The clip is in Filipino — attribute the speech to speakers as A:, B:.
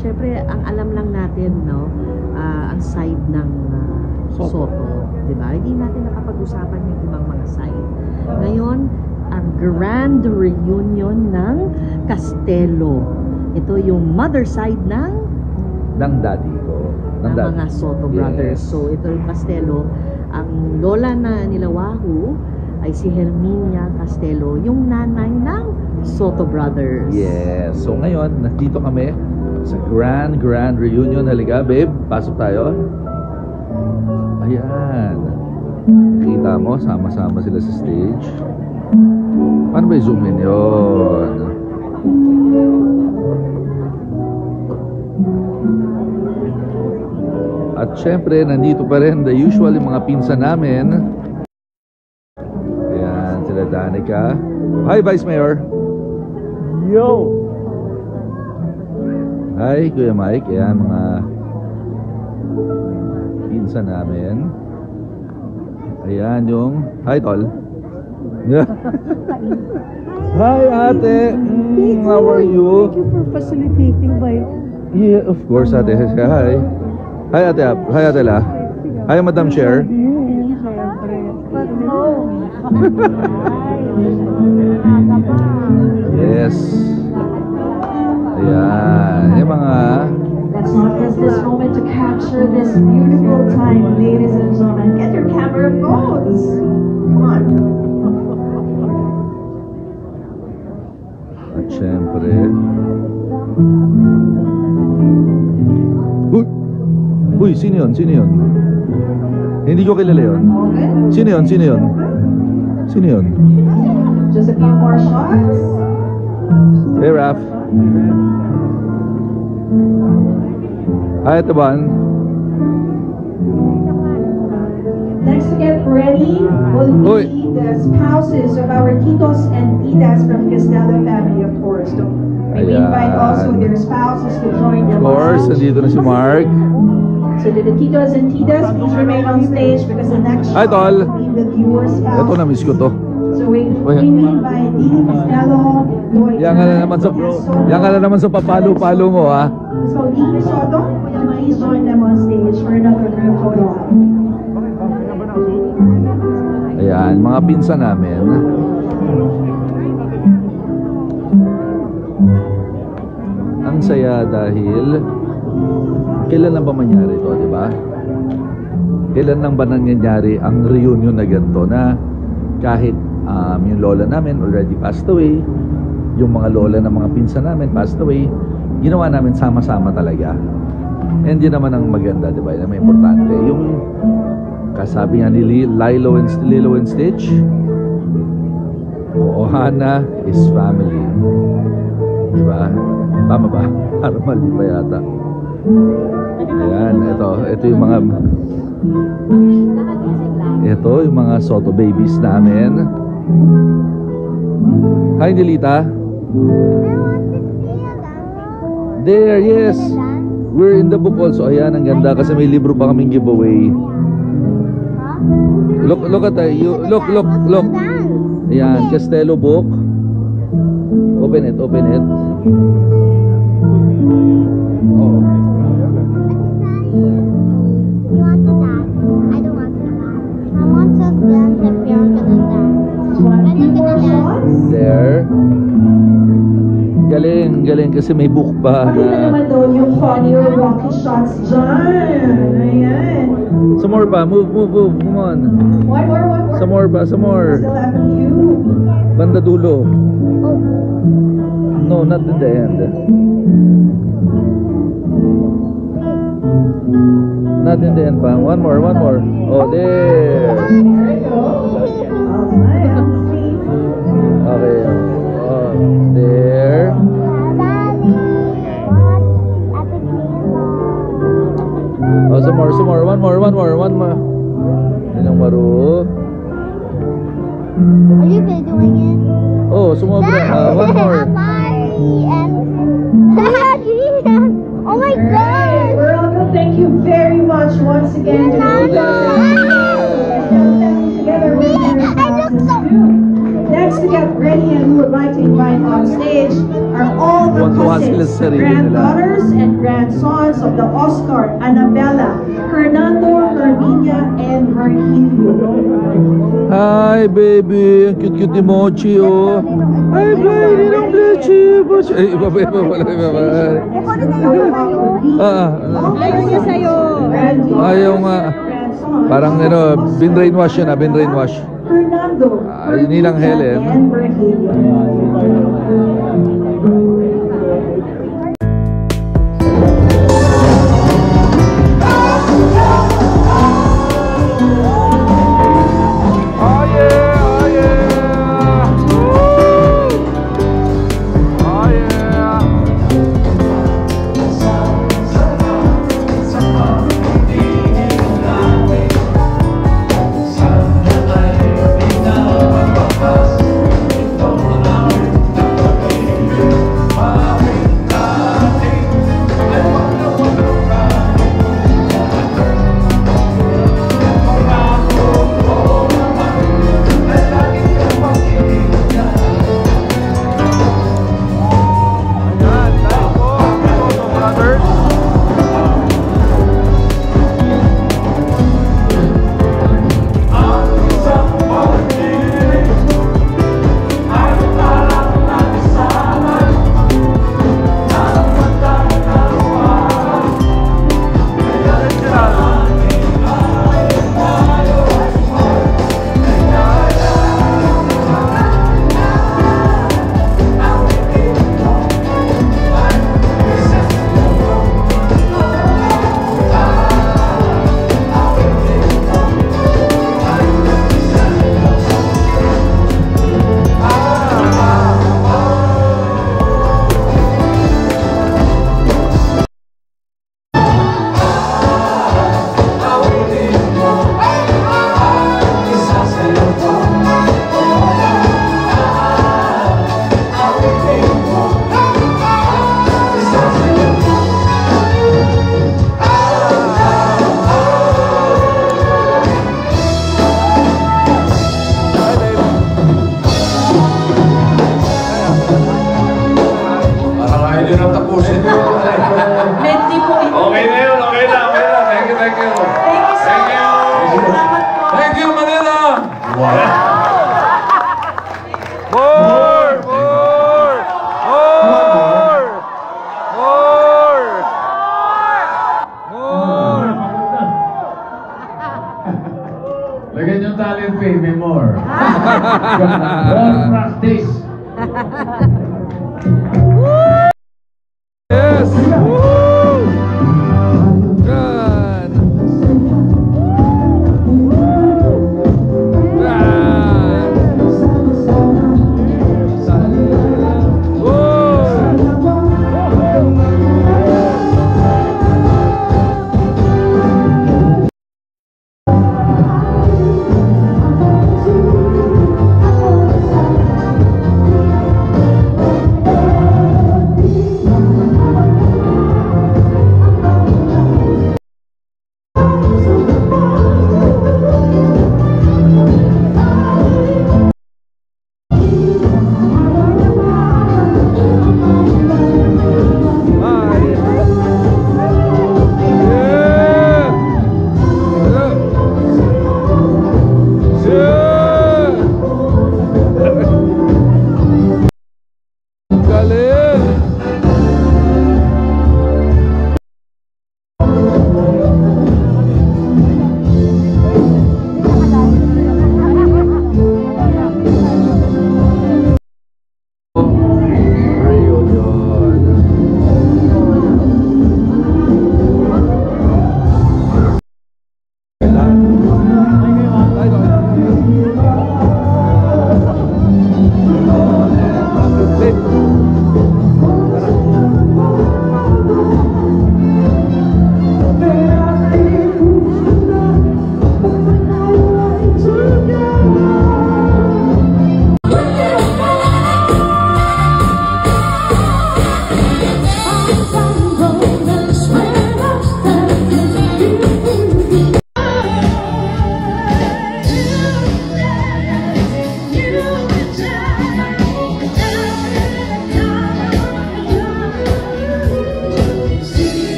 A: syempre, ang alam lang natin, no, ang side ng Soto, di ba? Hindi natin nakapag-usapan yung ibang mga side. Ngayon, ang grand reunion ng Castelo. Ito yung mother side ng
B: daddy ko.
A: Ng mga Soto brothers.
B: Yes.
A: So, ito yung Castelo. Ang lola na nila Wahoo ay si Herminia Castelo, yung nanay ng Soto brothers.
B: Yes. So ngayon, nandito kami sa grand reunion. Halika, babe. Pasok tayo. Ayan. Kita mo, sama-sama sila sa stage. Paano ba i-zoom in yun? At syempre, nandito pa rin the usual yung mga pinsan namin. Ayan, sila Danica. Hi, Vice Mayor.
C: Yo!
B: Hi, Kuya Mike. Ayan, mga pinsan namin. Ayan yung... Hi, Tol. Hi, ate. How are you?
A: Thank you for facilitating by...
B: Yeah, of course, ate. Hi. Hi, ate. Hi, ate La. Hi, Madam Chair. Yes. Ayan. Yung mga...
D: Let's not miss this moment to capture this beautiful time, ladies and gentlemen. Get your camera phones. Come on.
B: At syempre... Uy, sino yun? Sino yun? Hindi ko kilala yun. Sino yun? Sino yun? Sino yun?
D: Just a few more shots.
B: Hey, Raph. Hi, Taban.
D: Next to get ready will be the spouses of our titos and titas from Castelo family, of course. So we invite also their spouses to join the
B: Of course, nandito na si Mark.
D: So to the titos and titas, please remain on stage because the next
B: Hi,
D: shot
B: Tol.
D: will be with your spouse.
B: Ito, na-miss ko to.
D: So we invite Didi Castelo,
B: Yan ka na naman sa papalo-palo mo, ha?
D: So Didi Soto, please join them on stage for another group photo.
B: Ayan, mga pinsan namin. Ang saya dahil kailan lang ba mangyari ito, di ba? Kailan lang ba nangyayari ang reunion na ganito na kahit yung lola namin already passed away, yung mga lola ng mga pinsan namin passed away, ginawa namin sama-sama talaga. And yun naman ang maganda, di ba? Yun ang may importante. Yung kasabi nga ni Lilo and Stitch, Ohana is family. Di ba? Tama ba? Parang mali ba yata? Ayan, ito yung mga Soto babies namin. Hi, Nilita. There, yes. We're in the book also. Ayan, ang ganda kasi may libro pa kaming giveaway. Look at that. Look. Ayan, Castelo book. Open it. Oh.
E: You want to dance? I don't want to dance. I want to dance if you're gonna dance. I'm gonna dance.
B: There. Galing kasi may book pa.
D: Pakita naman doon yung funny or rocky shots dyan. Ayan.
B: Some more pa. Move. Come on.
D: One more.
B: Some more pa.
D: Still have a few.
B: Banda dulo. No, not in the end. Not in the end pa. One more. Oh, there.
D: There you go. Alright.
B: Okay. Oh, there. Oh, some more. One more. Yun ang maru.
E: Are you good doing it?
B: Oh, sumobra. One more.
E: Oh my God!
D: Veronica, thank you very much once again. Together with your spouses too. Next to get ready and who would like to invite on stage are all the cousins
B: sila sa sarili nila.
D: granddaughters and grandsons of the Oscar, Annabella, Fernando, Herminia, and Virgilio.
B: Hi, baby. Ang cute-cute ni Mochi, oh. Hi, baby. Ninong Blechi. Mochi. Ay, iba ba?
A: Ayaw niya sa'yo.
B: Ayaw nga. Parang, bin-brainwash yun, bin-brainwash.
D: Fernando,
B: Ay, Ninang Helen.
D: and Virgilio.
B: Oh yeah, oh yeah. Oh yeah. Ayan, nice po, Toto Brothers.
F: Parang ayaw nyo nang tapusin.
D: Medley po ito.
F: Okay na yun, okay na, okay na. Thank you, thank you.
D: Thank you, sir.
F: Thank you.
D: Salamat po.
F: Thank you, Manila.
B: More! More! More! More! More!
F: Lagyan yung talent pay, may more. More practice.